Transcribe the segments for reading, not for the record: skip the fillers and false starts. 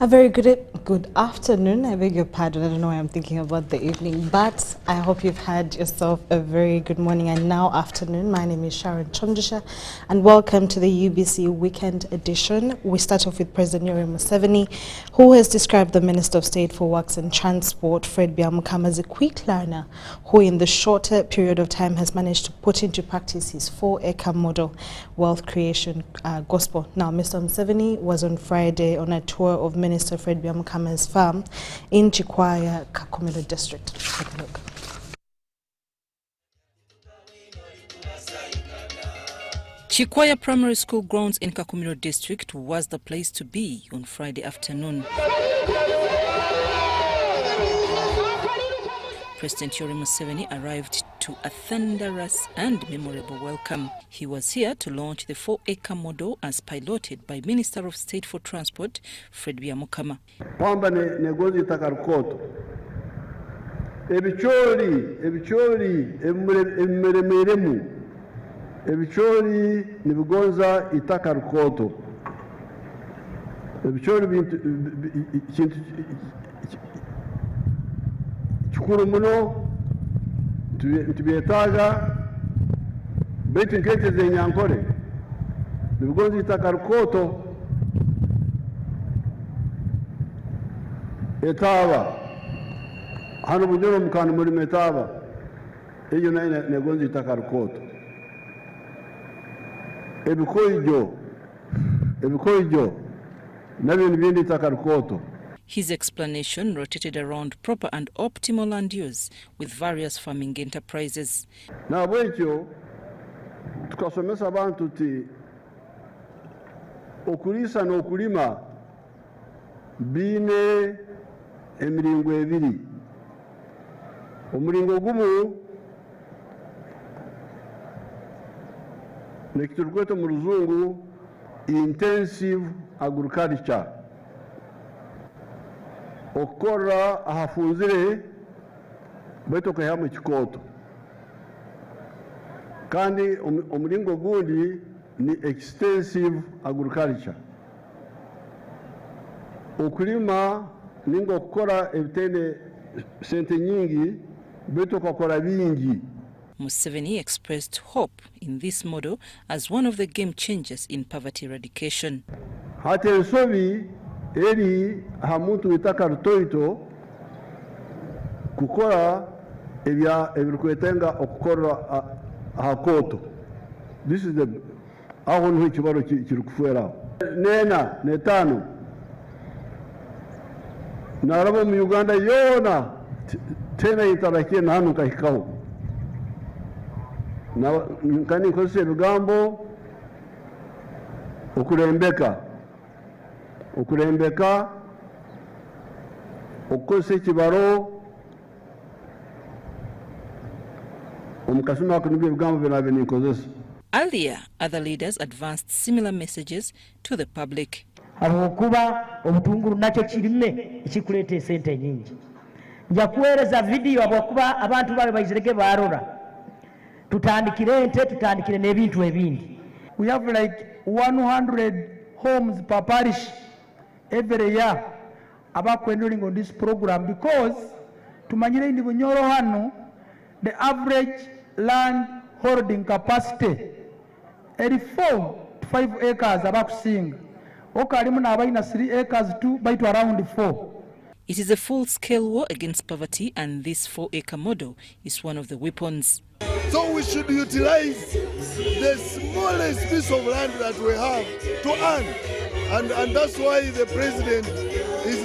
A very good afternoon. I beg your pardon. I don't know why I'm thinking about the evening, but I hope you've had yourself a very good morning and now afternoon. My name is Sharon Kyomugisha, and welcome to the UBC Weekend Edition. We start off with President Yoweri Museveni, who has described the Minister of State for Works and Transport, Fred Byamukama, as a quick learner who in the shorter period of time has managed to put into practice his 4-acre model wealth creation gospel. Now, Mr. Museveni was on Friday on a tour of Minister Fred Byamukama's farm in Chikwaya, Kakumiro district. Take a look. Chikwaya Primary School grounds in Kakumiro district was the place to be on Friday afternoon. President Yoweri Museveni arrived to a thunderous and memorable welcome. He was here to launch the 4-acre model as piloted by Minister of State for Transport, Fred Byamukama. Kwamba negozi itakarukoto. Ebichori, ebimeremu. Ebichori nibigonza itakarukoto. Ebichori bintu chukuru muno tubyetaga betu nkete zenyankore nibigonza itakarukoto etaba hano bujoro mukana muri metaba eyo nayo negonza itakarukoto ebikoijo nabyo bindi itakarukoto. His explanation rotated around proper and optimal land use with various farming enterprises. Na bwekyo tukasomesa abantu ti okulisa n'okulima bine emiringo ebiri. Omuringo gumu nekiturukweto mu Luzungu intensive agriculture. Okora ahafunzire beto kayamu chikoto kandi omulingo gundi ni extensive agriculture. Okulima ningo okora ebitende sente nyingi beto kakora bingi. Museveni expressed hope in this model as one of the game changers in poverty eradication. Hati ensobi eri hamuntu itaka rutoito kukora ebirikwetenga okukora hakoto. This is the ahonu hikibaro kirikufuera nena netano narabo mu Uganda yona tena itarakie nanu kahikaho na nkani kose rugambo okurembeka okose kibaro omukasuma kunubye rugambo binabe ninkozesa. Earlier, other leaders advanced similar messages to the public. Abokuba obutunguru nakyo kirime ekikuleta esente nyingi. Nja kuweereza video abokuba abantu babe bayizireke barora. Tutandikire ente tutandikire n'ebintu ebindi. We have like 100 homes per parish every year about enrolling on this program because tumanyire indi bunyoro hano the average land holding capacity 84 to 5 acres abakusinga okalimu n'abalina 3 acres too baitu around 4. It is a full-scale war against poverty, and this 4-acre model is one of the weapons. So we should utilize the smallest piece of land that we have to earn. And that's why the president is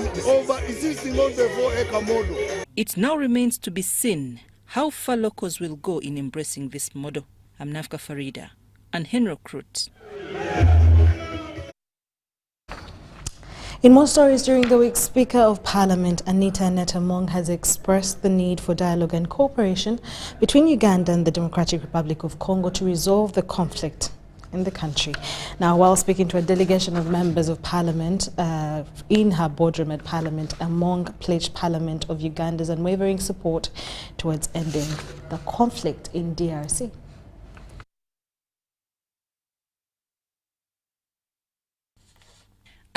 insisting on the 4-acre model. It now remains to be seen how far locals will go in embracing this model. I'm Nafka Farida and Henry Krut. In more stories during the week, Speaker of Parliament Anita Netamong has expressed the need for dialogue and cooperation between Uganda and the Democratic Republic of Congo to resolve the conflict in the country. Now, while speaking to a delegation of members of Parliament in her boardroom at Parliament, Among pledged Parliament of Uganda's unwavering support towards ending the conflict in DRC.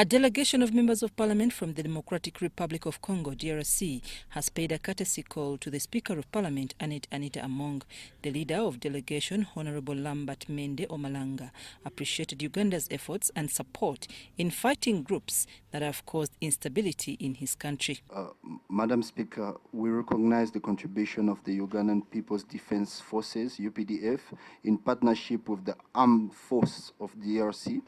A delegation of members of parliament from the Democratic Republic of Congo, DRC, has paid a courtesy call to the Speaker of Parliament, Anita Among. The leader of delegation, Honorable Lambert Mende Omalanga, appreciated Uganda's efforts and support in fighting groups that have caused instability in his country. Madam Speaker, we recognize the contribution of the Ugandan People's Defense Forces, UPDF, in partnership with the Armed Force of DRC,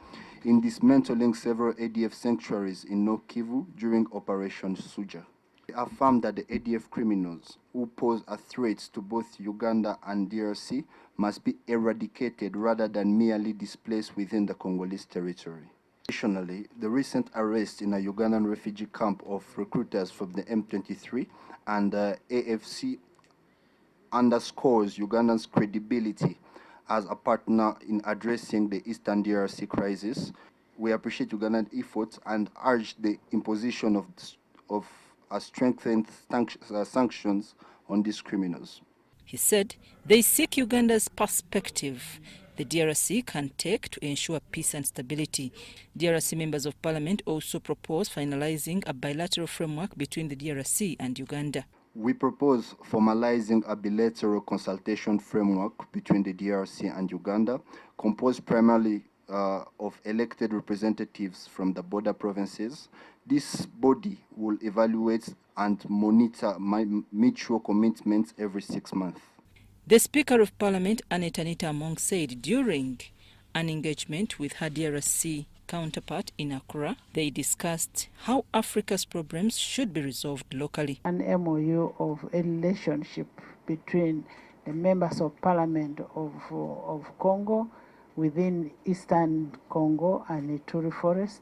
in dismantling several ADF sanctuaries in North Kivu during Operation Suja. We affirm that the ADF criminals who pose a threat to both Uganda and DRC must be eradicated rather than merely displaced within the Congolese territory. Additionally, the recent arrest in a Ugandan refugee camp of recruiters from the M23 and AFC underscores Uganda's credibility as a partner in addressing the Eastern DRC crisis. We appreciate Ugandan efforts and urge the imposition of strengthened sanctions on these criminals. He said they seek Uganda's perspective the DRC can take to ensure peace and stability. DRC members of parliament also propose finalizing a bilateral framework between the DRC and Uganda. We propose formalizing a bilateral consultation framework between the DRC and Uganda, composed primarily of elected representatives from the border provinces. This body will evaluate and monitor mutual commitments every 6 months. The Speaker of Parliament, Anita Among, said during an engagement with her DRC counterpart in Accra, they discussed how Africa's problems should be resolved locally. An MOU of a relationship between the members of Parliament of Congo within Eastern Congo and Ituri Forest,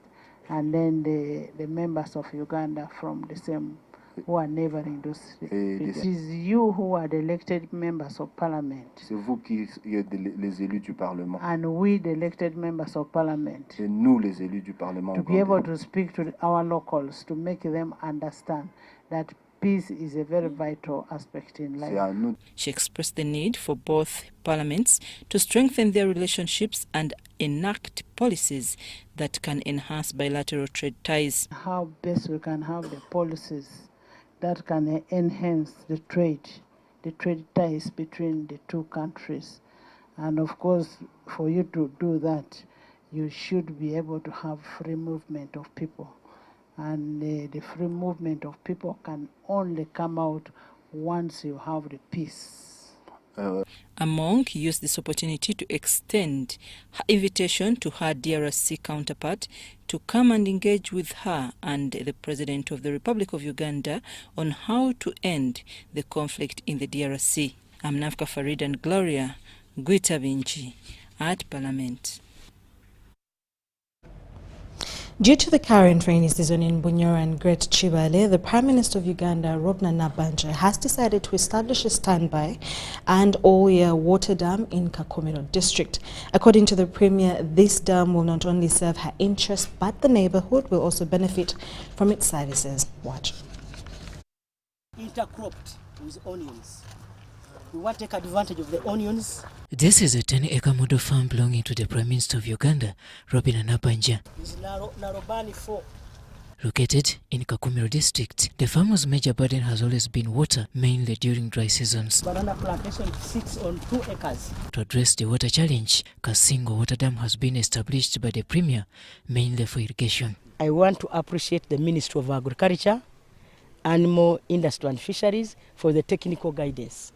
and then the members of Uganda from the same who are neighboring those. It is you who are the elected members of Parliament. C'est vous qui êtes les élus du Parlement. And we, the elected members of Parliament. Et nous, les élus du Parlement. To be able to speak to our locals, to make them understand that peace is a very vital aspect in life. She expressed the need for both parliaments to strengthen their relationships and enact policies that can enhance bilateral trade ties. How best we can have the policies that can enhance the trade ties between the two countries. And of course, for you to do that, you should be able to have free movement of people. And the free movement of people can only come out once you have the peace. Among used this opportunity to extend her invitation to her DRC counterpart to come and engage with her and the President of the Republic of Uganda on how to end the conflict in the DRC. I'm Nafka Farid and Gloria Guitabinji at Parliament. Due to the current rainy season in Bunyoro and Great Chibale, the Prime Minister of Uganda, Robert Nabanja, has decided to establish a standby and all-year water dam in Kakomero district. According to the Premier, this dam will not only serve her interests, but the neighborhood will also benefit from its services. Watch. Intercropped with onions. We want to take advantage of the onions. This is a 10-acre model farm belonging to the Prime Minister of Uganda, Robert Nabanja. It's Narobani 4. Located in Kakomero district, the farmer's major burden has always been water, mainly during dry seasons. Banana plantation sits on 2 acres. To address the water challenge, Kasingo Water Dam has been established by the Premier, mainly for irrigation. I want to appreciate the Ministry of Agriculture, Animal Industry and Fisheries for the technical guidance.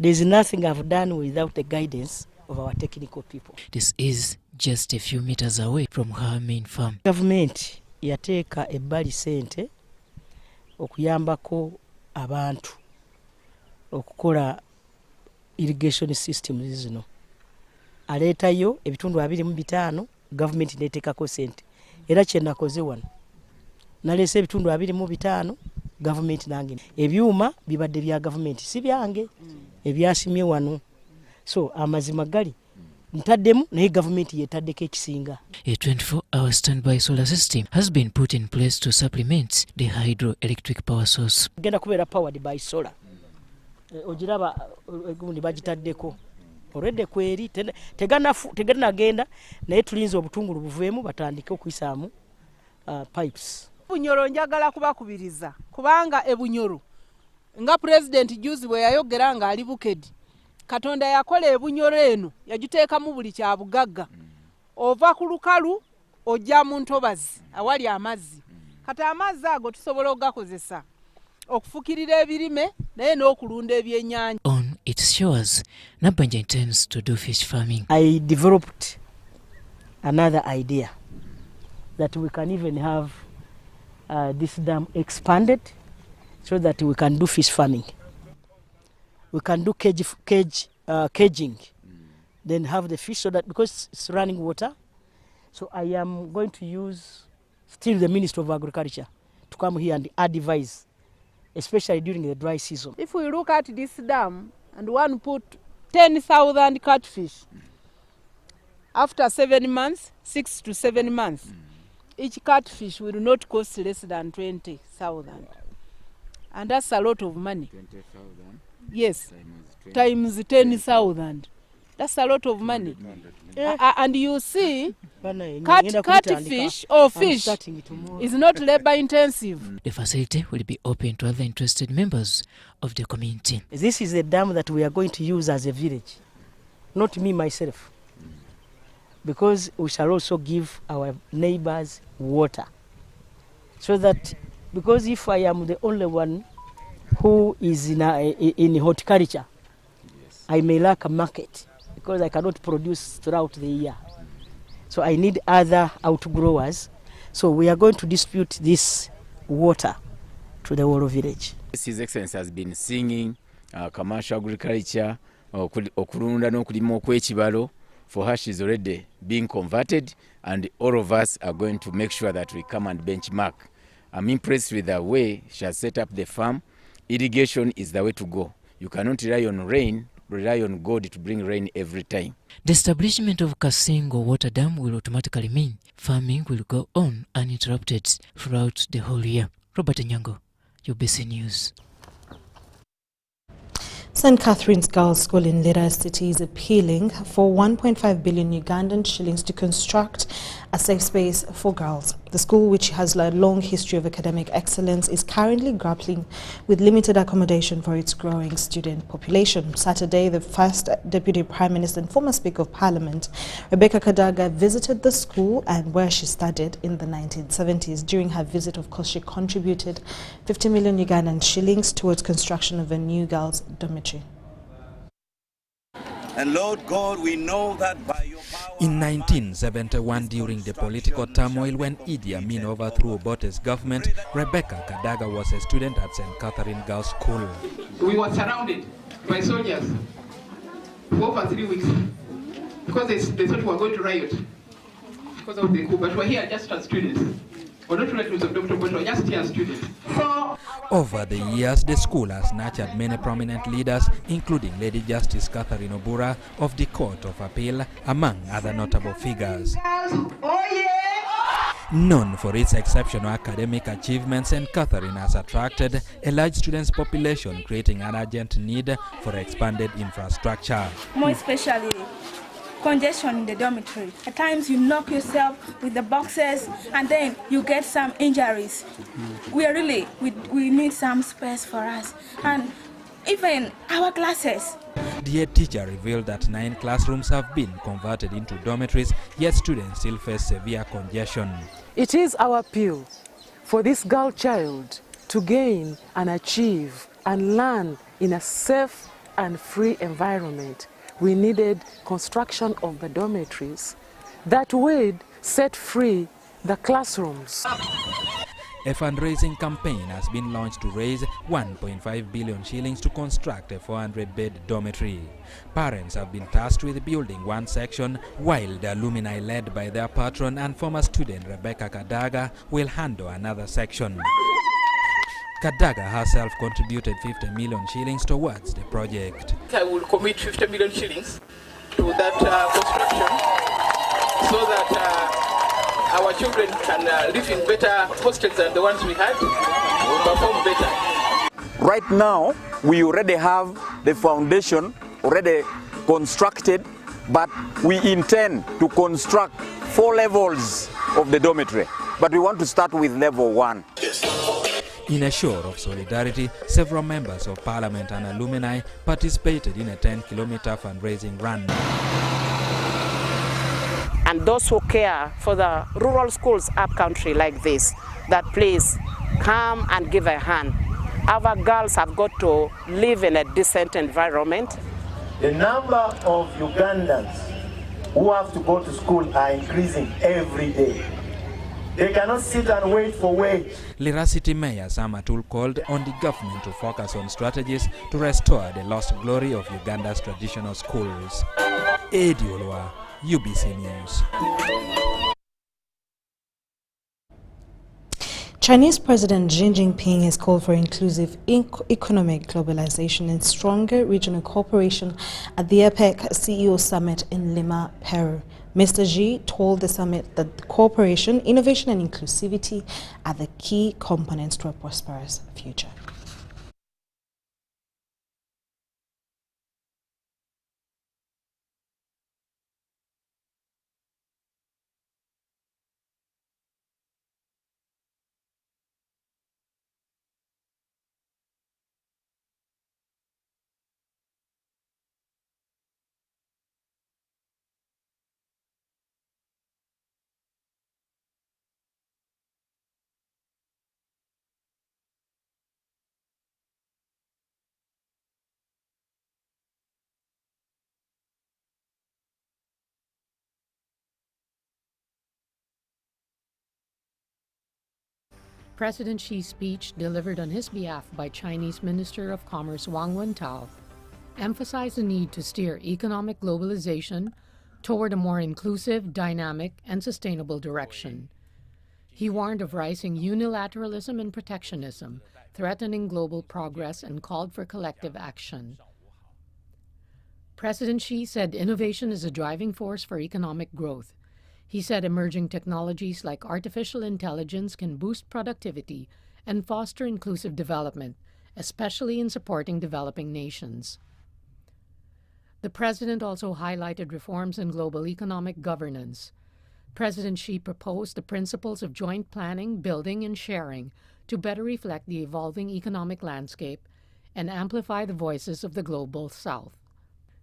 There's nothing I've done without the guidance of our technical people. This is just a few meters away from her main farm. Government yateeka ebbali sente okuyambako abantu okukola irrigation systems zino. Aleetayo ebitundu 25 government neteekako sente. Era kye nakoze wano. Naleese ebitundu 25 government nange. Ebyuma bibadde bya government si byange. Ebyasimye wano. So amazima gali ntaddemu naye government yetaddeko ekisinga. A 24-hour standby solar system has been put in place to supplement the hydroelectric power source. Genda kubeera powered by solar. Ogiraba egundi bagitaddeko already kweri teganagenda naye tulinze obutungulu buveemu batandike okuyisaamu pipes. Bunyoro njagala kubakubiriza kubanga ebunyoro nga president juzi bwe yayogera nga ali bukedi Katonda yakola ebunyoro eno yagiteekamu buli kya bugagga ova ku lukalu ojja mu ntobazi awali amazzi kati amazzi ago tusobola okugakozesa okufukirira ebirime naye n'okulunda ebyennyanja. On its shores, Nabanja intends to do fish farming. I developed another idea that we can even have this dam expanded so that we can do fish farming. We can do caging, then have the fish so that because it's running water. So I am going to use still the Minister of Agriculture to come here and advise, especially during the dry season. If we look at this dam and one put 10,000 catfish, after 7 months, 6 to 7 months, each catfish will not cost less than 20,000. And that's a lot of money. 20,000? Yes, times 10,000. That's a lot of money. And you see, catfish or fish is not labor intensive. The facility will be open to other interested members of the community. This is the dam that we are going to use as a village, not me myself, because we shall also give our neighbors water. So that, because if I am the only one who is in horticulture, I may lack a market because I cannot produce throughout the year. So I need other outgrowers. So we are going to distribute this water to the whole village. His Excellency has been singing commercial agriculture, okulunda n'okulima okw'ekibalo. For her, she's already being converted, and all of us are going to make sure that we come and benchmark. I'm impressed with the way she has set up the farm. Irrigation is the way to go. You cannot rely on rain, rely on God to bring rain every time. The establishment of Kasingo Water Dam will automatically mean farming will go on uninterrupted throughout the whole year. Robert Nyango, UBC News. St. Catherine's Girls' School in Lira City is appealing for 1.5 billion Ugandan shillings to construct a safe space for girls. The school, which has a long history of academic excellence, is currently grappling with limited accommodation for its growing student population. Saturday, the first Deputy Prime Minister and former Speaker of Parliament, Rebecca Kadaga, visited the school and where she studied in the 1970s. During her visit, of course, she contributed 50 million Ugandan shillings towards construction of a new girls' dormitory. And Lord God, we know that by your power... In 1971, during the political turmoil when Idi Amin overthrew Obote's government, Rebecca Kadaga was a student at St. Catherine Girls' School. We were surrounded by soldiers for over 3 weeks because they thought we were going to riot because of the coup, but we're here just as students. We're not relatives of Dr. but we're just here as students. Over the years, the school has nurtured many prominent leaders, including Lady Justice Catherine Obura of the Court of Appeal, among other notable figures. Known for its exceptional academic achievements, St. Catherine has attracted a large students' population, creating an urgent need for expanded infrastructure. More especially congestion in the dormitory. At times you knock yourself with the boxes and then you get some injuries. We need some space for us. And even our classes. The head teacher revealed that 9 classrooms have been converted into dormitories, yet students still face severe congestion. It is our appeal for this girl child to gain and achieve and learn in a safe and free environment. We needed construction of the dormitories that would set free the classrooms. A fundraising campaign has been launched to raise 1.5 billion shillings to construct a 400-bed dormitory. Parents have been tasked with building one section, while the alumni led by their patron and former student Rebecca Kadaga will handle another section. Kadaga herself contributed 50 million shillings towards the project. I will commit 50 million shillings to that construction so that our children can live in better hostels than the ones we had, perform better. Right now, we already have the foundation already constructed, but we intend to construct 4 levels of the dormitory. But we want to start with level 1. In a show of solidarity, several members of parliament and alumni participated in a 10-kilometer fundraising run. And those who care for the rural schools upcountry like this, that please come and give a hand. Our girls have got to live in a decent environment. The number of Ugandans who have to go to school are increasing every day. They cannot sit and wait for wage. Lira City Mayor Sam Atul called on the government to focus on strategies to restore the lost glory of Uganda's traditional schools. Edi Olwa, UBC News. Chinese President Xi Jinping has called for inclusive economic globalization and stronger regional cooperation at the APEC CEO Summit in Lima, Peru. Mr. Xi told the summit that cooperation, innovation and inclusivity are the key components to a prosperous future. President Xi's speech, delivered on his behalf by Chinese Minister of Commerce Wang Wentao, emphasized the need to steer economic globalization toward a more inclusive, dynamic, and sustainable direction. He warned of rising unilateralism and protectionism, threatening global progress, and called for collective action. President Xi said innovation is a driving force for economic growth. He said emerging technologies like artificial intelligence can boost productivity and foster inclusive development, especially in supporting developing nations. The president also highlighted reforms in global economic governance. President Xi proposed the principles of joint planning, building, and sharing to better reflect the evolving economic landscape and amplify the voices of the global South.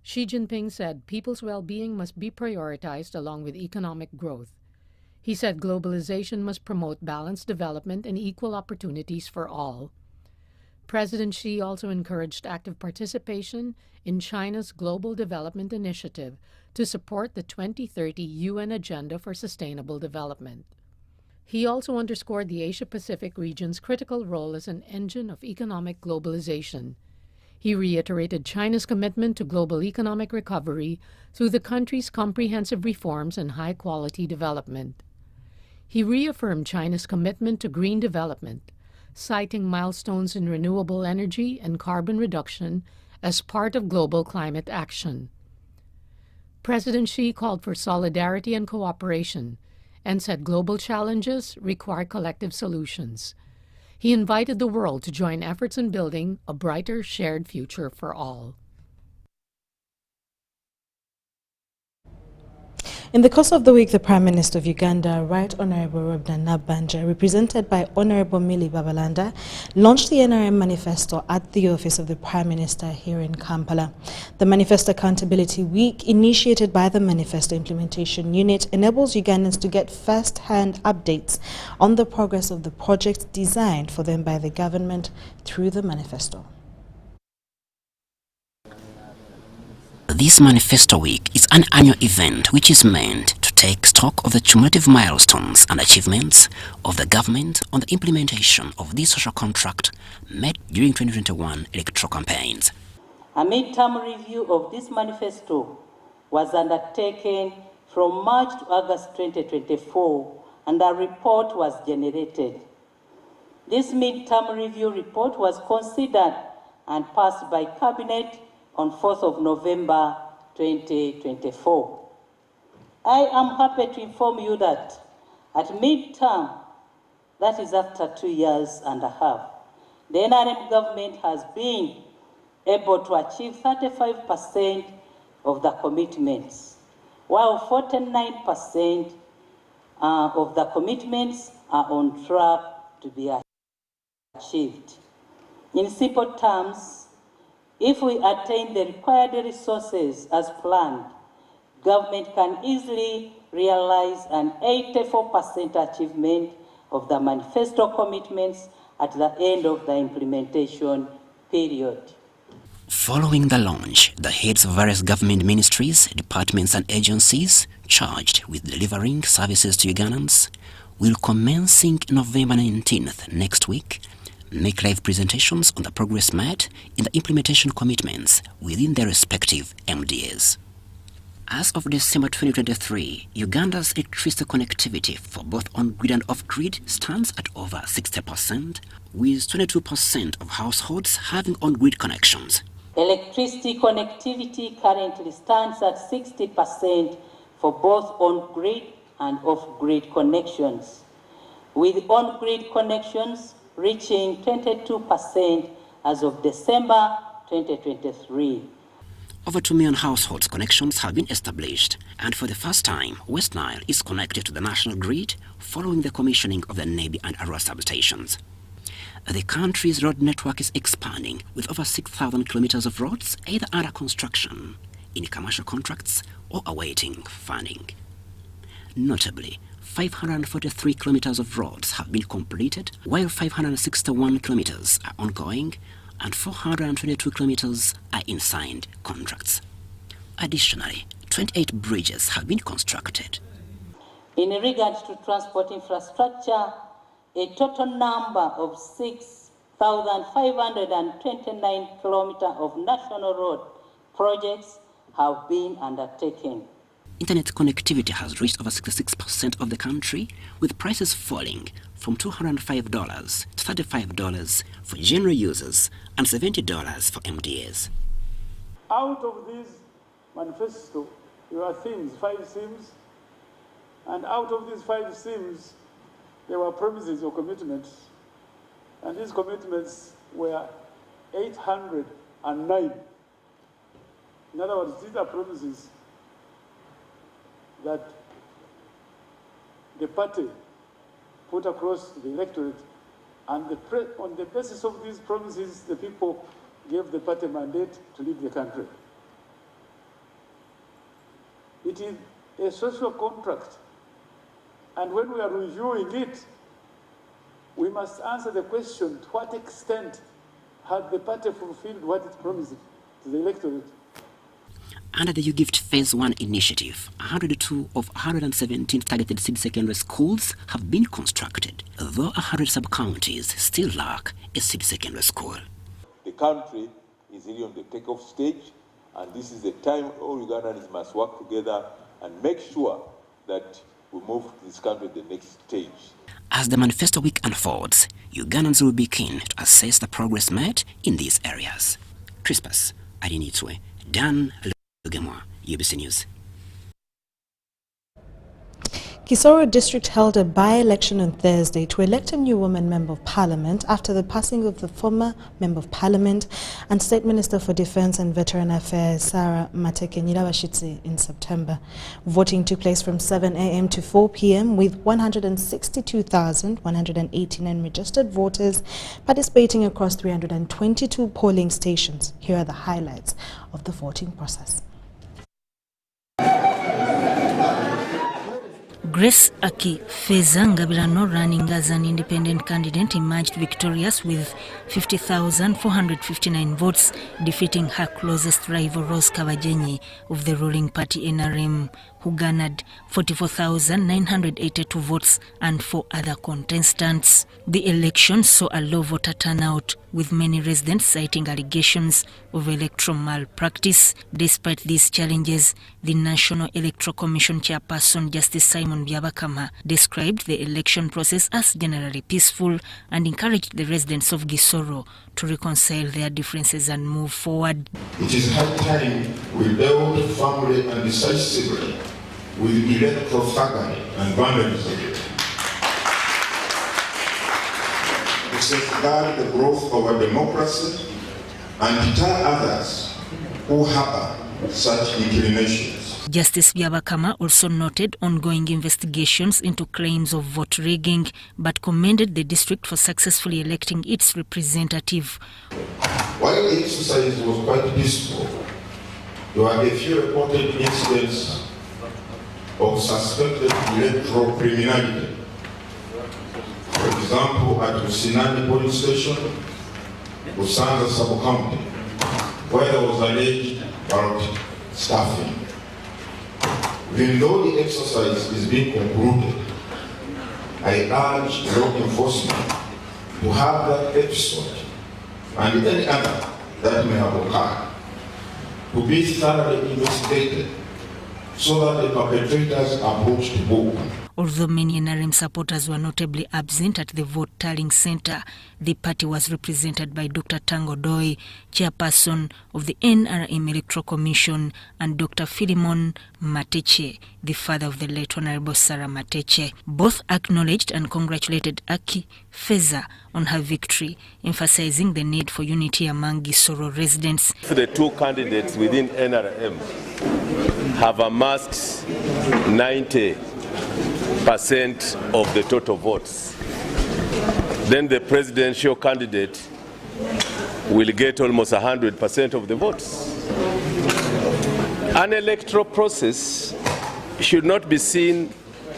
Xi Jinping said people's well-being must be prioritized along with economic growth. He said globalization must promote balanced development and equal opportunities for all. President Xi also encouraged active participation in China's Global Development Initiative to support the 2030 UN Agenda for Sustainable Development. He also underscored the Asia-Pacific region's critical role as an engine of economic globalization. He reiterated China's commitment to global economic recovery through the country's comprehensive reforms and high-quality development. He reaffirmed China's commitment to green development, citing milestones in renewable energy and carbon reduction as part of global climate action. President Xi called for solidarity and cooperation and said global challenges require collective solutions. He invited the world to join efforts in building a brighter shared future for all. In the course of the week, the Prime Minister of Uganda, Right Honourable Robert Nabanja, represented by Honourable Millie Babalanda, launched the NRM Manifesto at the office of the Prime Minister here in Kampala. The Manifesto Accountability Week, initiated by the Manifesto Implementation Unit, enables Ugandans to get first-hand updates on the progress of the projects designed for them by the government through the Manifesto. This Manifesto Week is an annual event which is meant to take stock of the cumulative milestones and achievements of the government on the implementation of this social contract made during 2021 electoral campaigns. A mid-term review of this manifesto was undertaken from March to August 2024, and a report was generated. This mid-term review report was considered and passed by Cabinet on 4th of November 2024. I am happy to inform you that at mid-term, that is after 2 years and a half, the NRM government has been able to achieve 35% of the commitments, while 49% of the commitments are on track to be achieved. In simple terms, if we attain the required resources as planned, government can easily realize an 84% achievement of the manifesto commitments at the end of the implementation period. Following the launch, the heads of various government ministries, departments and agencies charged with delivering services to Ugandans will, commencing November 19th next week, make live presentations on the progress made in the implementation commitments within their respective MDAs. As of December 2023, Uganda's electricity connectivity for both on-grid and off-grid stands at over 60%, with 22% of households having on-grid connections. Electricity connectivity currently stands at 60% for both on-grid and off-grid connections, with on-grid connections reaching 22% as of December 2023. Over 2 million households connections have been established, and for the first time, West Nile is connected to the national grid following the commissioning of the Nebi and Arua substations. The country's road network is expanding, with over 6,000 kilometers of roads either under construction, in commercial contracts, or awaiting funding. Notably, 543 kilometers of roads have been completed, while 561 kilometers are ongoing, and 422 kilometers are in signed contracts. Additionally, 28 bridges have been constructed. In regards to transport infrastructure, a total number of 6,529 kilometers of national road projects have been undertaken. Internet connectivity has reached over 66% of the country, with prices falling from $205 to $35 for general users and $70 for MDAs. Out of this manifesto, there are themes, 5 themes, and out of these 5 themes, there were promises or commitments, and these commitments were 809. In other words, these are promises that the party put across the electorate, and on the basis of these promises, the people gave the party mandate to lead the country. It is a social contract, and when we are reviewing it, we must answer the question, to what extent had the party fulfilled what it promised to the electorate? Under the YouGift Phase 1 initiative, 102 of 117 targeted city secondary schools have been constructed, though 100 sub-counties still lack a city secondary school. The country is really on the takeoff stage, and this is the time all Ugandans must work together and make sure that we move this country to the next stage. As the Manifesto Week unfolds, Ugandans will be keen to assess the progress made in these areas. Crispus Arinitwe, Dan Lugemwa, UBC News. Kisoro district held a by-election on Thursday to elect a new woman member of parliament after the passing of the former member of parliament and state minister for defense and veteran affairs Sarah Mateke-Nyirabashitse in September. Voting took place from 7 a.m. to 4 p.m. with 162,189 registered voters participating across 322 polling stations. Here are the highlights of the voting process. Grace Aki Fezangabirano, running as an independent candidate, emerged victorious with 50,459 votes, defeating her closest rival Rose Kabajenyi of the ruling party NRM, who garnered 44,982 votes, and 4 other contestants. The election saw a low voter turnout, with many residents citing allegations of electoral malpractice. Despite these challenges, the National Electoral Commission chairperson Justice Simon Byabakama described the election process as generally peaceful and encouraged the residents of Kisoro to reconcile their differences and move forward. It is high time we build firmly and decisively with electoral thuggery and vandalism to safeguard the growth of our democracy and deter others who harbor such inclinations. Justice Byabakama also noted ongoing investigations into claims of vote rigging, but commended the district for successfully electing its representative. While the exercise was quite peaceful, there were a few reported incidents of suspected electoral criminality. For example, at Usinani police station, Usanza sub-county, where there was alleged ballot stuffing. Even though the exercise is being concluded, I urge law enforcement to have that episode and any other that may have occurred to be thoroughly investigated so that the perpetrators are brought to book. Although many NRM supporters were notably absent at the vote tallying center, the party was represented by Dr. Tango Doi, chairperson of the NRM Electoral Commission, and Dr. Philemon Mateche, the father of the late Honorable Sarah Mateche. Both acknowledged and congratulated Aki Feza on her victory, emphasizing the need for unity among Kisoro residents. The two candidates within NRM have amassed 90% of the total votes. Then the presidential candidate will get almost 100% of the votes. An electoral process should not be seen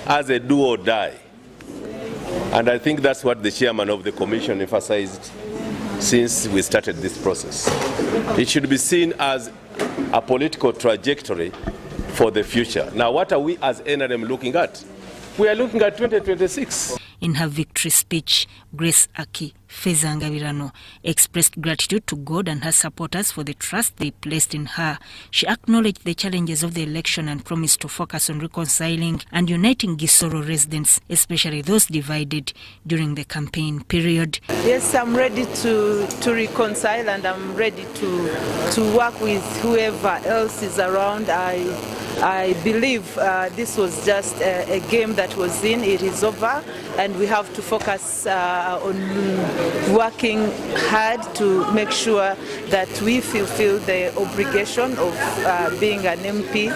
as a do or die. And I think that's what the chairman of the commission emphasized since we started this process. It should be seen as a political trajectory for the future. Now, what are we as NRM looking at? We are looking at 2026. In her victory speech, Grace Aki Feza Ngabirano expressed gratitude to God and her supporters for the trust they placed in her. She acknowledged the challenges of the election and promised to focus on reconciling and uniting Kisoro residents, especially those divided during the campaign period. Yes, I'm ready to reconcile, and I'm ready to work with whoever else is around. I believe this was just a game that was in. It is over, and we have to focus on working hard to make sure that we fulfill the obligation of being an MP.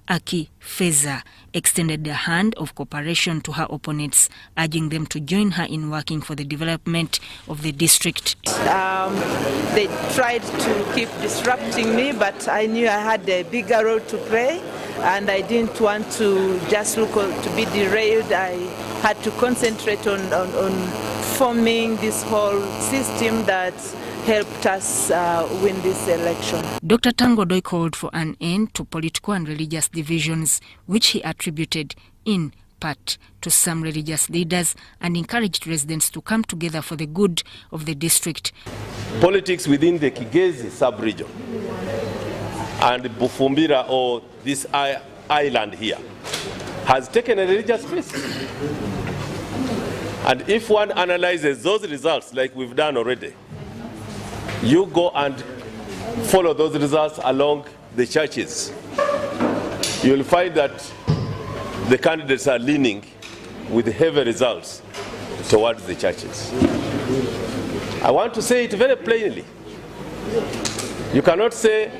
Aki Feza extended the hand of cooperation to her opponents, urging them to join her in working for the development of the district. They tried to keep disrupting me, but I knew I had a bigger role to play, and I didn't want to just look to be derailed. I had to concentrate on forming this whole system that helped us win this election. Dr. Tango Doi called for an end to political and religious divisions, which he attributed in part to some religious leaders, and encouraged residents to come together for the good of the district. Politics within the Kigezi sub-region and Bufumbira, or this island here, has taken a religious twist. And if one analyzes those results like we've done already, you go and follow those results along the churches, you'll find that the candidates are leaning with heavy results towards the churches. I want to say it very plainly. You cannot say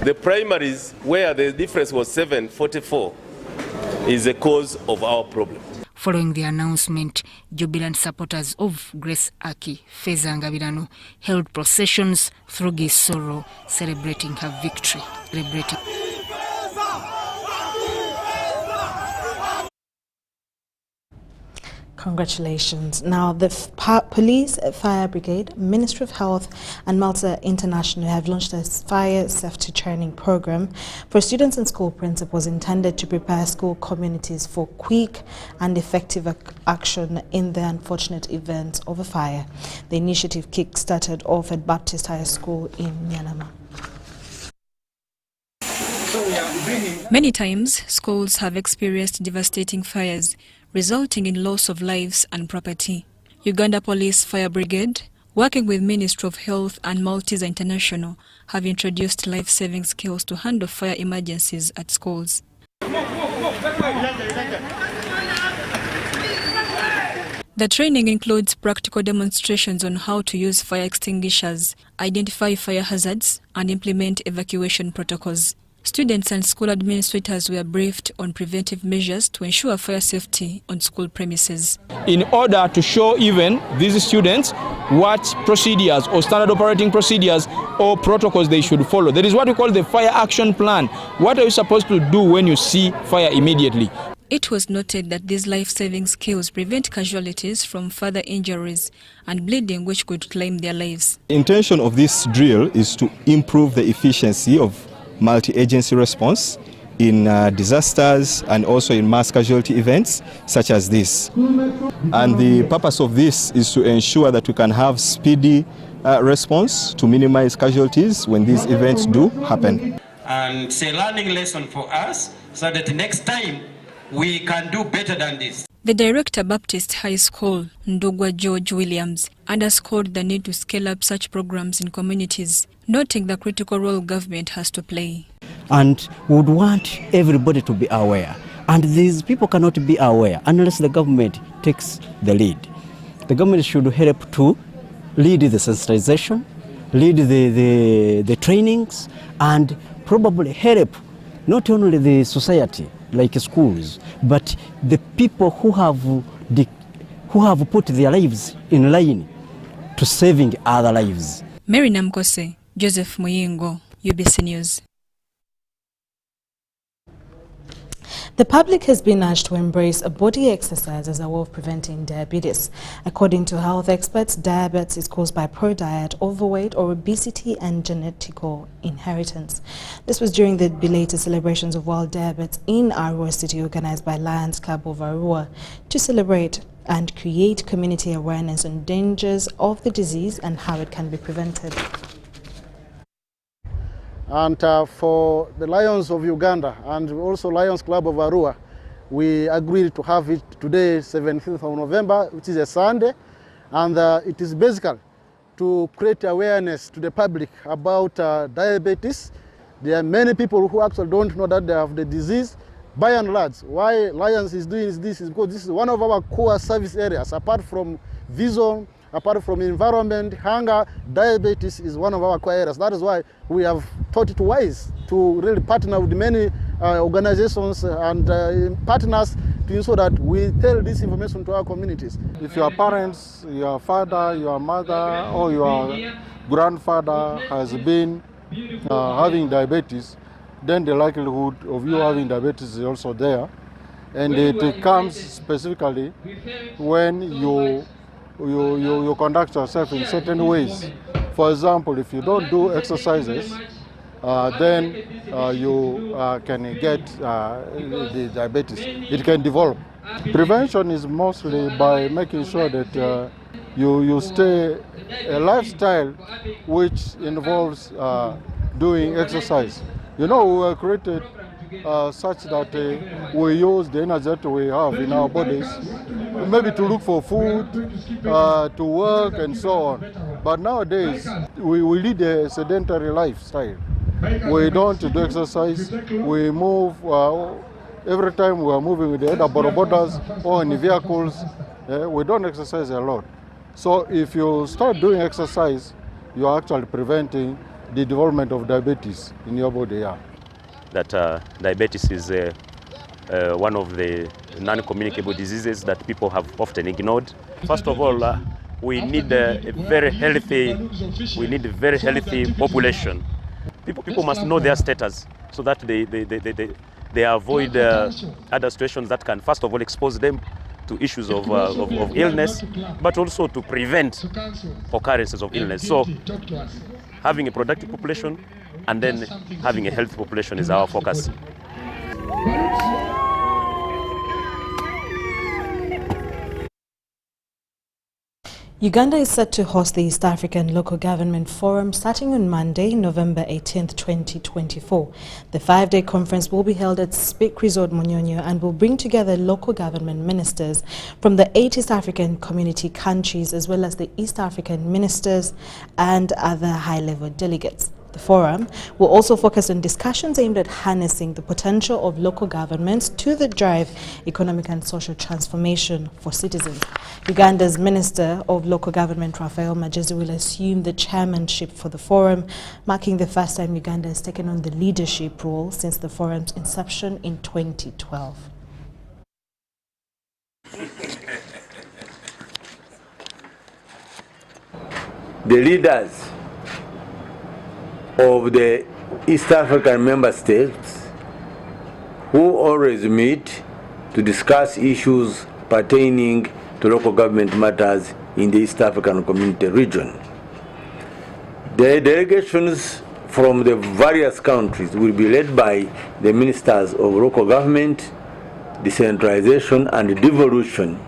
the primaries, where the difference was 744, is the cause of our problem. Following the announcement, jubilant supporters of Grace Aki Feza Ngabirano held processions through Kisoro, celebrating her victory. Congratulations. Now, the Police, Fire Brigade, Ministry of Health and Malta International have launched a fire safety training program for students and school principals intended to prepare school communities for quick and effective action in the unfortunate event of a fire. The initiative kick-started off at Baptist High School in Myanmar. Many times, schools have experienced devastating fires, resulting in loss of lives and property. Uganda Police Fire Brigade, working with Ministry of Health and Maltese International, have introduced life-saving skills to handle fire emergencies at schools. The training includes practical demonstrations on how to use fire extinguishers, identify fire hazards, and implement evacuation protocols. Students and school administrators were briefed on preventive measures to ensure fire safety on school premises. In order to show even these students what procedures or standard operating procedures or protocols they should follow. There is what we call the fire action plan. What are you supposed to do when you see fire immediately? It was noted that these life-saving skills prevent casualties from further injuries and bleeding which could claim their lives. The intention of this drill is to improve the efficiency of multi-agency response in disasters and also in mass casualty events such as this. And the purpose of this is to ensure that we can have speedy response to minimize casualties when these events do happen. And it's a learning lesson for us so that next time we can do better than this. The Director Baptist High School, Ndugwa George Williams, underscored the need to scale up such programs in communities, noting the critical role government has to play. And would want everybody to be aware. And these people cannot be aware unless the government takes the lead. The government should help to lead the sensitization, lead the trainings, and probably help not only the society, like schools, but the people who have put their lives in line to saving other lives. Mary Namkose, Joseph Muyingo, UBC News. The public has been urged to embrace a body exercise as a way of preventing diabetes. According to health experts, diabetes is caused by poor diet, overweight or obesity and genetical inheritance. This was during the belated celebrations of World Diabetes in Arua City, organized by Lions Club of Arua to celebrate and create community awareness on dangers of the disease and how it can be prevented. And for the Lions of Uganda and also Lions Club of Arua, we agreed to have it today, 17th of November, which is a Sunday. And it is basically to create awareness to the public about diabetes. There are many people who actually don't know that they have the disease. By and large, why Lions is doing this is because this is one of our core service areas. Apart from vision, apart from environment, hunger, diabetes is one of our core areas. That is why we have thought it wise to really partner with many organizations and partners to ensure that we tell this information to our communities. If your parents, your father, your mother, or your grandfather has been having diabetes, then the likelihood of you having diabetes is also there. And it comes specifically when you conduct yourself in certain ways. For example, if you don't do exercises, then you can get the diabetes. It can develop. Prevention is mostly by making sure that you stay a lifestyle which involves doing exercise. You know, we were created such that we use the energy that we have in our bodies, maybe to look for food, to work and so on. But nowadays, we lead a sedentary lifestyle. We don't do exercise, we move, every time we are moving with either borders or in vehicles, we don't exercise a lot. So if you start doing exercise, you are actually preventing the development of diabetes in your body. Yeah. That diabetes is one of the non-communicable diseases that people have often ignored. First of all, we need a very healthy population. People must know their status so that they avoid other situations that can first of all expose them to issues of illness, but also to prevent occurrences of illness. So having a productive population and then having a healthy population is our focus. Uganda is set to host the East African Local Government Forum starting on Monday, November 18th, 2024. The 5-day conference will be held at Speak Resort Munyonyo and will bring together local government ministers from the 8 East African community countries as well as the East African ministers and other high-level delegates. The forum will also focus on discussions aimed at harnessing the potential of local governments to drive economic and social transformation for citizens. Uganda's Minister of Local Government, Raphael Magezi, will assume the chairmanship for the forum, marking the first time Uganda has taken on the leadership role since the forum's inception in 2012. The leaders of the East African member states who always meet to discuss issues pertaining to local government matters in the East African Community region. The delegations from the various countries will be led by the ministers of local government, decentralization and devolution,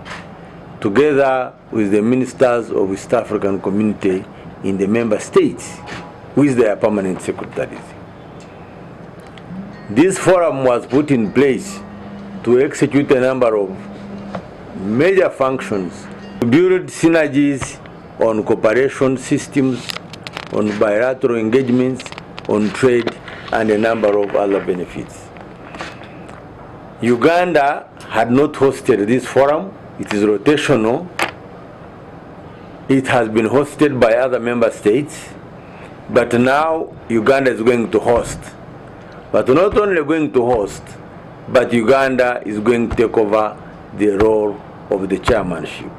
together with the ministers of East African Community in the member states with their permanent secretaries. This forum was put in place to execute a number of major functions to build synergies on cooperation systems, on bilateral engagements, on trade, and a number of other benefits. Uganda had not hosted this forum. It is rotational. It has been hosted by other member states, but now Uganda is going to host. But not only going to host, but Uganda is going to take over the role of the chairmanship,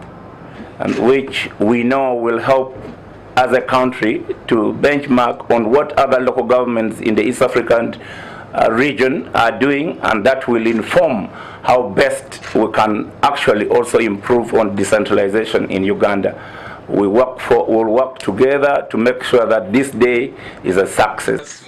and which we know will help as a country to benchmark on what other local governments in the East African region are doing, and that will inform how best we can actually also improve on decentralization in Uganda. We'll work together to make sure that this day is a success.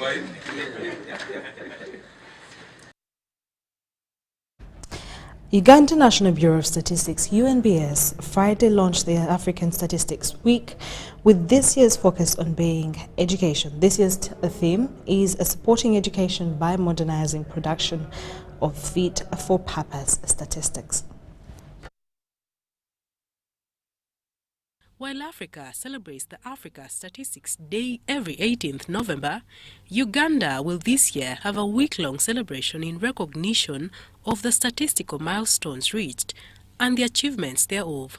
Uganda National Bureau of Statistics, UNBS, Friday launched the African Statistics Week with this year's focus on being education. This year's theme is supporting education by modernizing production of fit-for-purpose statistics. While Africa celebrates the Africa Statistics Day every 18th November, Uganda will this year have a week-long celebration in recognition of the statistical milestones reached and the achievements thereof.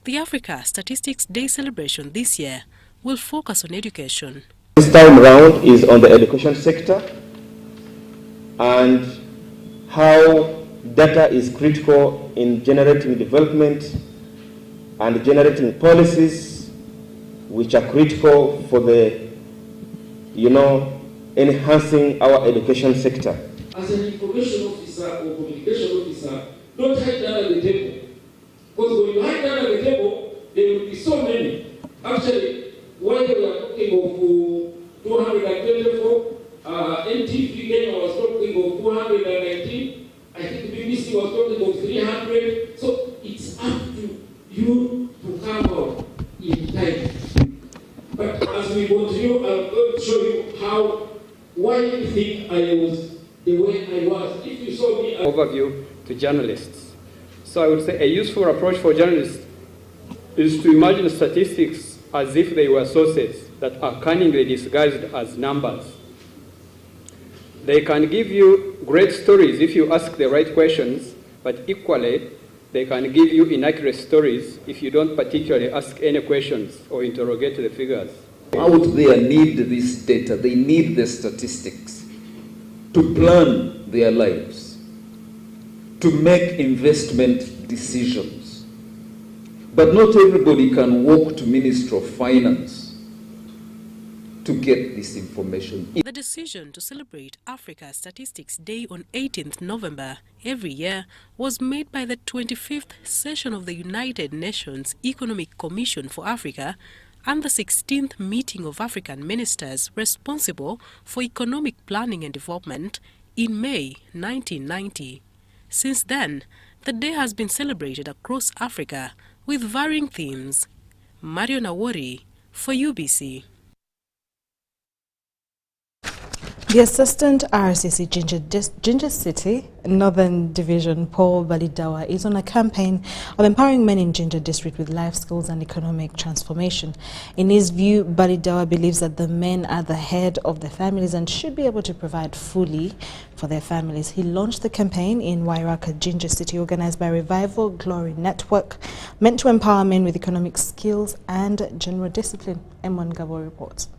The Africa Statistics Day celebration this year will focus on education. This time round is on the education sector and how data is critical in generating development and generating policies which are critical for the, enhancing our education sector. As an information officer or communication officer, don't hide down at the table. Because when you hide down at the table, there will be so many. Actually, while we are talking of 224, NTV game was talking of 219, I think BBC was talking of 300. So it's up to you to come out in time. But as we continue, I'm going to show you why you think I was the way I was. If you saw me... Overview to journalists. So I would say a useful approach for journalists is to imagine statistics as if they were sources that are cunningly disguised as numbers. They can give you great stories if you ask the right questions, but equally, they can give you inaccurate stories if you don't particularly ask any questions or interrogate the figures. Out there need this data, they need the statistics to plan their lives, to make investment decisions. But not everybody can walk to Ministry of Finance to get this information. The decision to celebrate Africa Statistics Day on 18th November every year was made by the 25th session of the United Nations Economic Commission for Africa and the 16th meeting of African ministers responsible for economic planning and development in May 1990. Since then, the day has been celebrated across Africa with varying themes. Mario Nawori for UBC. The Assistant RCC Ginger City Northern Division, Paul Balidawa, is on a campaign of empowering men in Ginger District with life skills and economic transformation. In his view, Balidawa believes that the men are the head of their families and should be able to provide fully for their families. He launched the campaign in Wairaka, Ginger City, organized by Revival Glory Network, meant to empower men with economic skills and general discipline. M1 Gabo reports.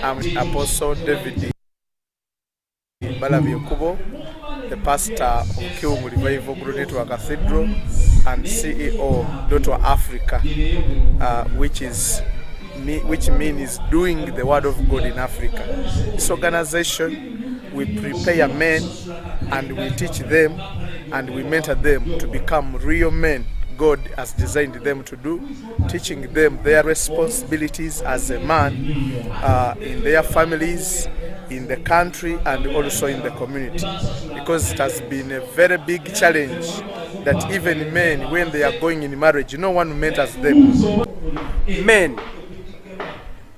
I'm Apostle David Balabi, the pastor of Kyumu Revival Glory Network Cathedral and CEO Dr. Africa, which means doing the word of God in Africa. This organization, we prepare men and we teach them and we mentor them to become real men God has designed them to do, teaching them their responsibilities as a man in their families, in the country, and also in the community. Because it has been a very big challenge that even men, when they are going in marriage, no one mentors them.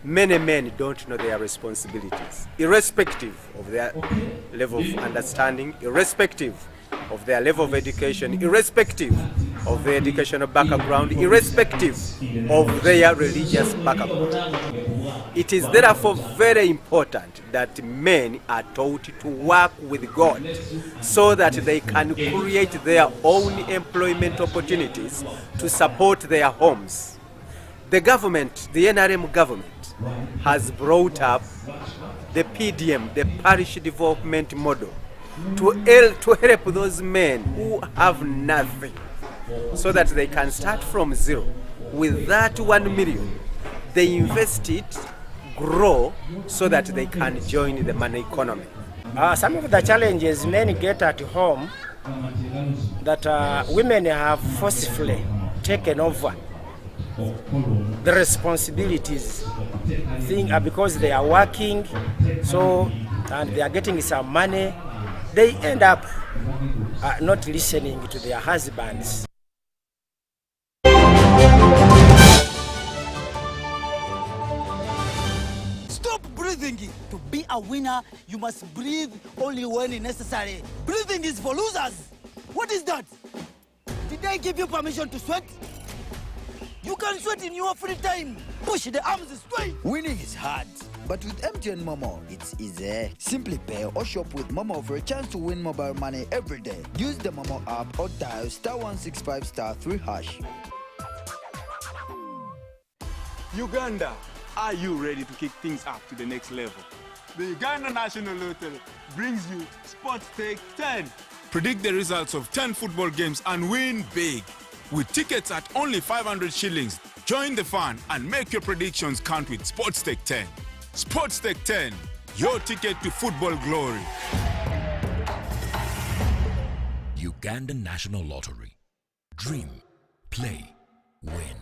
Many men don't know their responsibilities, irrespective of their level of understanding, irrespective of their level of education, irrespective of their educational background, irrespective of their religious background. It is therefore very important that men are taught to work with God so that they can create their own employment opportunities to support their homes. The government, the NRM government, has brought up the PDM, the Parish Development Model, to help those men who have nothing so that they can start from zero. With that 1 million, they invest it, grow, so that they can join the money economy. Some of the challenges men get at home that women have forcefully taken over the responsibilities because they are working, and they are getting some money. They end up not listening to their husbands. Stop breathing. To be a winner, you must breathe only when necessary. Breathing is for losers. What is that? Did I give you permission to sweat? You can sweat in your free time. Push the arms straight. Winning is hard, but with MTN Momo, it's easy. Simply pay or shop with Momo for a chance to win mobile money every day. Use the Momo app or dial *165*3#. Uganda, are you ready to kick things up to the next level? The Uganda National Lottery brings you Sports Take 10. Predict the results of 10 football games and win big. With tickets at only 500 shillings, join the fun and make your predictions count with Sports Take 10. Sports Take 10, your ticket to football glory. Uganda National Lottery. Dream, play, win.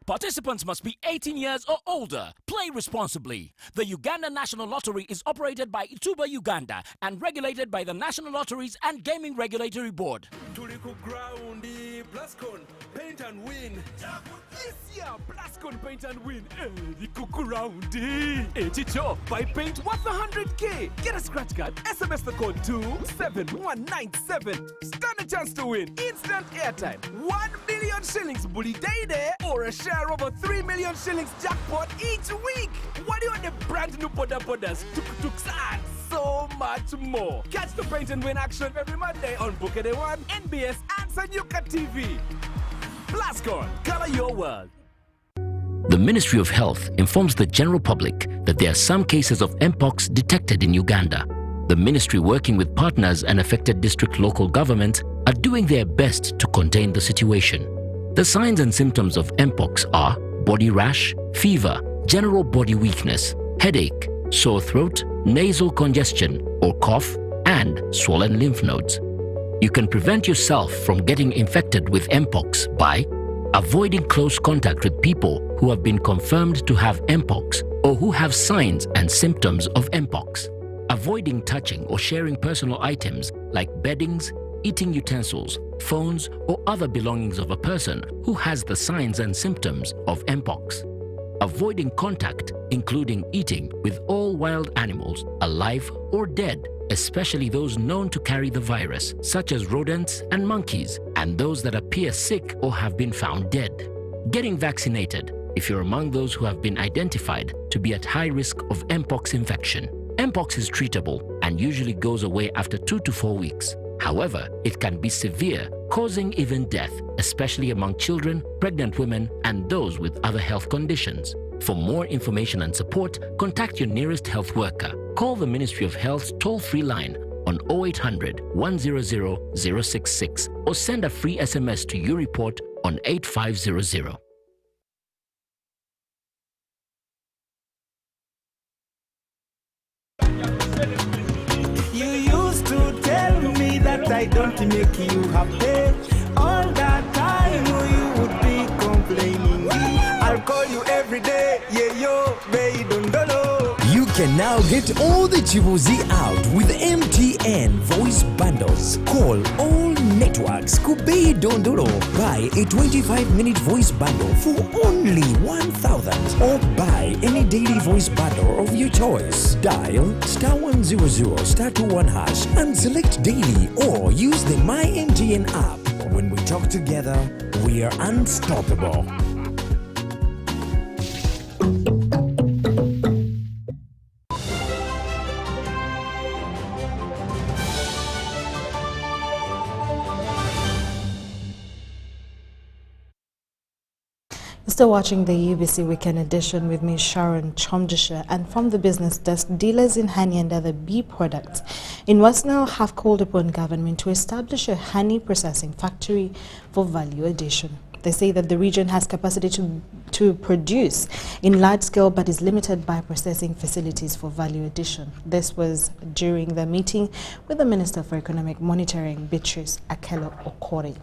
Participants must be 18 years or older. Play responsibly. The Uganda National Lottery is operated by Ituba Uganda and regulated by the National Lotteries and Gaming Regulatory Board. Tuliku ground, Blascon, paint and win. This year, Blascon paint and win. Tuliku ground, Chicho, buy paint worth 100K. Get a scratch card, SMS the code to 7197. Stand a chance to win instant airtime, 1 million shillings bully day there, or a share of a 3 million shillings jackpot each week. What do you want the brand new podas, tuk-tuks, and so much more? Catch the paint and win action every Monday on Bukede One, NBS, and Sanyuka TV. Blascon, color your world. The Ministry of Health informs the general public that there are some cases of Mpox detected in Uganda. The ministry, working with partners and affected district local governments, are doing their best to contain the situation. The signs and symptoms of Mpox are body rash, fever, general body weakness, headache, sore throat, nasal congestion or cough, and swollen lymph nodes. You can prevent yourself from getting infected with Mpox by avoiding close contact with people who have been confirmed to have Mpox or who have signs and symptoms of Mpox. Avoiding touching or sharing personal items like beddings, eating utensils, phones, or other belongings of a person who has the signs and symptoms of Mpox. Avoiding contact, including eating, with all wild animals, alive or dead, especially those known to carry the virus, such as rodents and monkeys, and those that appear sick or have been found dead. Getting vaccinated if you're among those who have been identified to be at high risk of Mpox infection. Mpox is treatable and usually goes away after 2 to 4 weeks. However, it can be severe, causing even death, especially among children, pregnant women, and those with other health conditions. For more information and support, contact your nearest health worker. Call the Ministry of Health's toll-free line on 0800 100 066 or send a free SMS to YouReport on 8500. You used to tell me that I don't make you happy. All that time you would be complaining. I'll call you every day, yeah yo, baby dondolo. You can now get all the Chibuzi out with MTN voice bundles. Call all networks Kubei Dondolo. Buy a 25-minute voice bundle for only 1,000 or buy any daily voice bundle of your choice. Dial *100 *21 hash and select daily or use the My MTN app. When we talk together, we are unstoppable. Still watching the UBC Weekend Edition with me, Sharon Kyomugisha, and from the business desk, dealers in honey and other bee products in West Nile have called upon government to establish a honey processing factory for value addition. They say that the region has capacity to produce in large scale but is limited by processing facilities for value addition. This was during the meeting with the Minister for Economic Monitoring, Beatrice Akelo-Okori.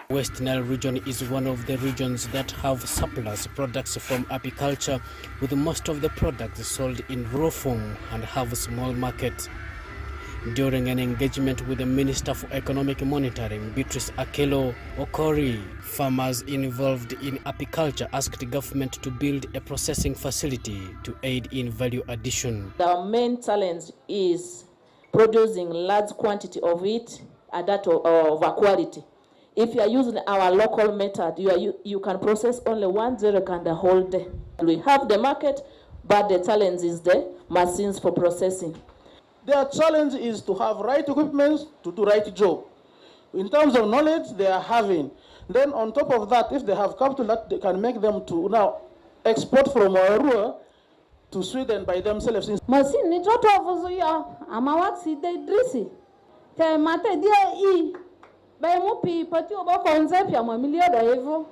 West Nile region is one of the regions that have surplus products from apiculture, with most of the products sold in raw form and have a small market. During an engagement with the Minister for Economic Monitoring, Beatrice Akelo-Okori, farmers involved in apiculture asked the government to build a processing facility to aid in value addition. Our main challenge is producing large quantity of it at that of a quality. If you are using our local method, you can process only 1 jerrycan the whole day. We have the market, but the challenge is the machines for processing. Their challenge is to have right equipment to do right job. In terms of knowledge, they are having. Then on top of that, if they have capital that they can make them to now export from Arua to Sweden by themselves. Machine ni joto avuzuya amawaksi de drisi. Te mate dia I. Mupi pati oba konzepya mwa milio da hivyo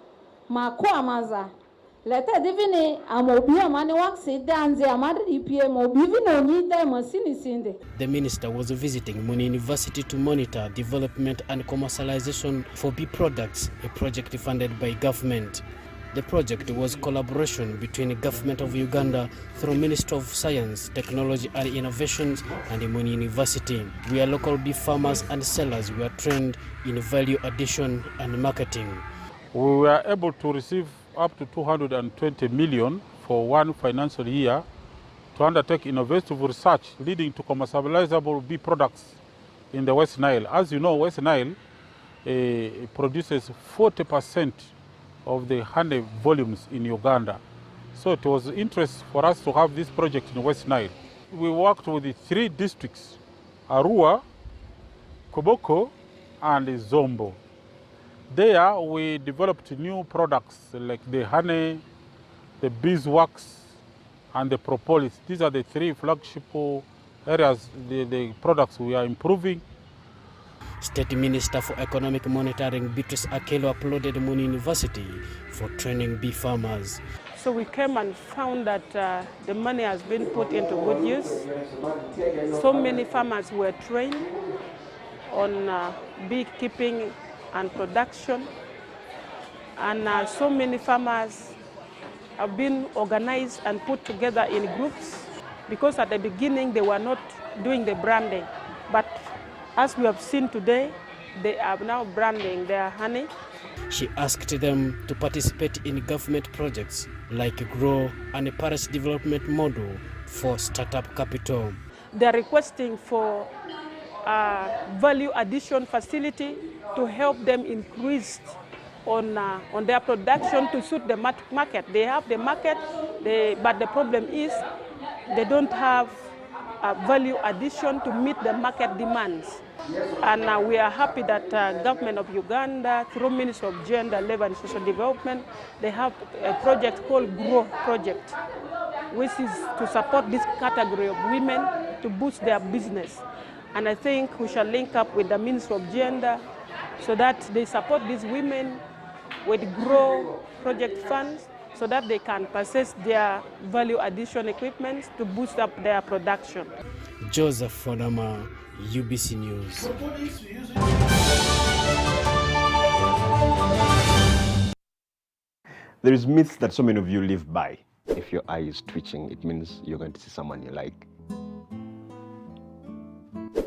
makwa maza Lete divini amobi amani waksi danze amadi DPM obivino nyita masini sinde. The minister was visiting Muni University to monitor development and commercialization for bee products, a project funded by government. The project was collaboration between the government of Uganda through Ministry of Science, Technology and Innovations and the Muni University, where local bee farmers and sellers were trained in value addition and marketing. We were able to receive up to 220 million for one financial year to undertake innovative research leading to commercializable bee products in the West Nile. As you know, West Nile produces 40% of the honey volumes in Uganda. So it was interest for us to have this project in West Nile. We worked with the 3 districts, Arua, Koboko, and Zombo. There we developed new products like the honey, the beeswax, and the propolis. These are the 3 flagship areas, the products we are improving. State Minister for Economic Monitoring Beatrice Akelo applauded Muni University for training bee farmers. So we came and found that the money has been put into good use. So many farmers were trained on beekeeping and production. And so many farmers have been organized and put together in groups, because at the beginning they were not doing the branding. But as we have seen today, they are now branding their honey. She asked them to participate in government projects like GROW and a Paris development model for startup capital. They are requesting for a value addition facility to help them increase on their production to suit the market. They have the market, but the problem is they don't have a value addition to meet the market demands. And we are happy that government of Uganda, through Ministry of Gender, Labour and Social Development, they have a project called GROW project, which is to support this category of women to boost their business. And I think we shall link up with the Ministry of Gender so that they support these women with GROW project funds so that they can purchase their value addition equipment to boost up their production. Joseph Fodama, UBC News. There is myths that so many of you live by. If your eye is twitching, it means you're going to see someone you like.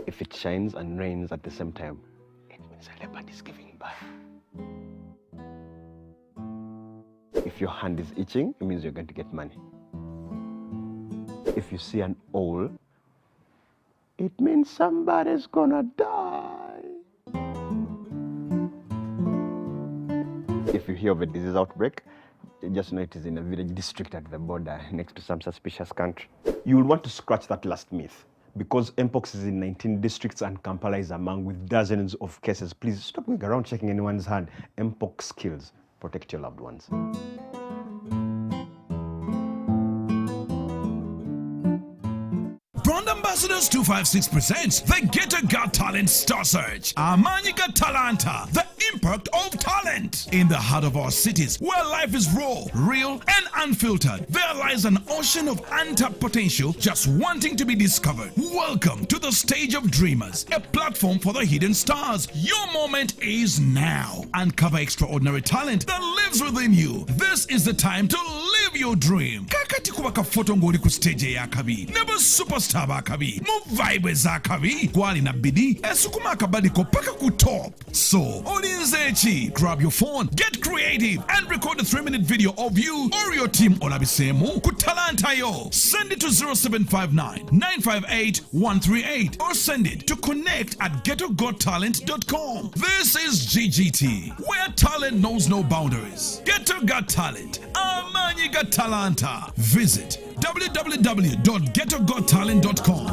If it shines and rains at the same time, it means a leopard is giving birth. If your hand is itching, it means you're going to get money. If you see an owl, it means somebody's gonna die. If you hear of a disease outbreak, just know it is in a village district at the border next to some suspicious country. You will want to scratch that last myth, because Mpox is in 19 districts and Kampala is among with dozens of cases. Please stop going around checking anyone's hand. Mpox kills. Protect your loved ones. Brand Ambassadors 256 presents the Getter Got Talent Star Search. Amani Got Talanta, the impact of talent. In the heart of our cities, where life is raw, real, and unfiltered, there lies an ocean of untapped potential just wanting to be discovered. Welcome to the stage of dreamers, a platform for the hidden stars. Your moment is now. Uncover extraordinary talent that lives within you. This is the time to live your dream. Kakati kubaka foto ngoli ku stage ya kabi. Never superstar ba kabi. Mu vibe za kabi. Kwali na bidi. Esukuma kabadi ko paka ku top. So, olinzechi, grab your phone, get creative, and record a 3-minute video of you or your team olabisemu ku talanta yo. Send it to 0759 958 138 or send it to connect@gettogottalent.com. This is GGT, where talent knows no boundaries. Getter Got Talent. Amani Got Talanta. Visit www.gettogottalent.com.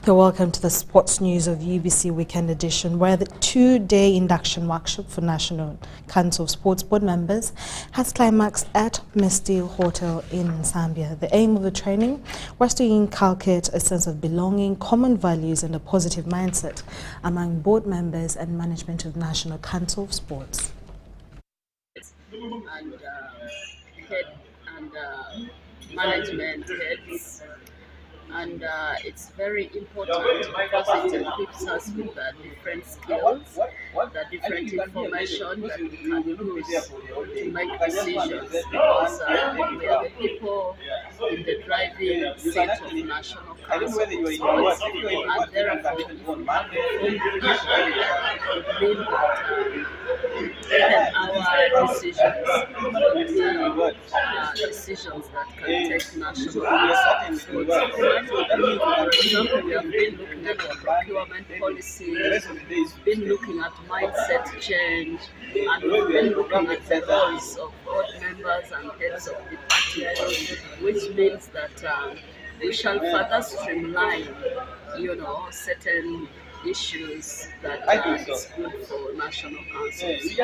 You're welcome to the sports news of UBC Weekend Edition, where the two-day induction workshop for National Council of Sports Board members has climaxed at Misty Hotel in Zambia. The aim of the training was to inculcate a sense of belonging, common values and a positive mindset among board members and management of National Council of Sports. And head and management heads. And it's very important because it equips us with the different skills, the different information that we can use to make decisions, because we are the people in the driving seat of National Council of Sports, and therefore if we have a full vision, it means that our decisions will be decisions that can take National Council of Sports. For example, we have been looking at procurement policies, we've been looking at mindset change, and we've been looking at the roles of board members and heads of departments, which means that we shall further streamline, certain issues that is good for National Councils.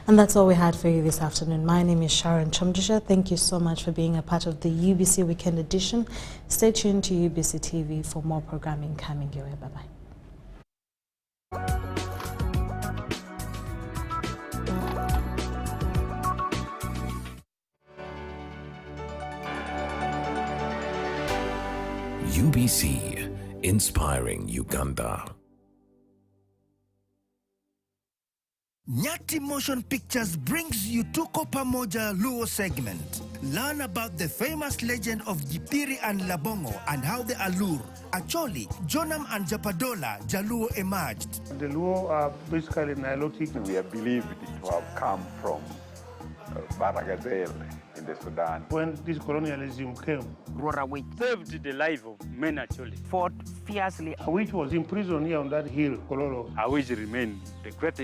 And that's all we had for you this afternoon. My name is Sharon Kyomugisha. Thank you so much for being a part of the UBC Weekend Edition. Stay tuned to UBC TV for more programming coming your way. Bye-bye. UBC, inspiring Uganda. Nyati Motion Pictures brings you Tuko Pamoja Luo segment. Learn about the famous legend of Jipiri and Labongo and how the Alur, Acholi, Jonam and Japadola, Jaluo emerged. The Luo are basically Nilotic. We are believed to have come from Baragazelle in the Sudan. When this colonialism came, Rorawit saved the life of men actually. Fought fiercely. Which was imprisoned here on that hill, Kololo. Which remained the greatest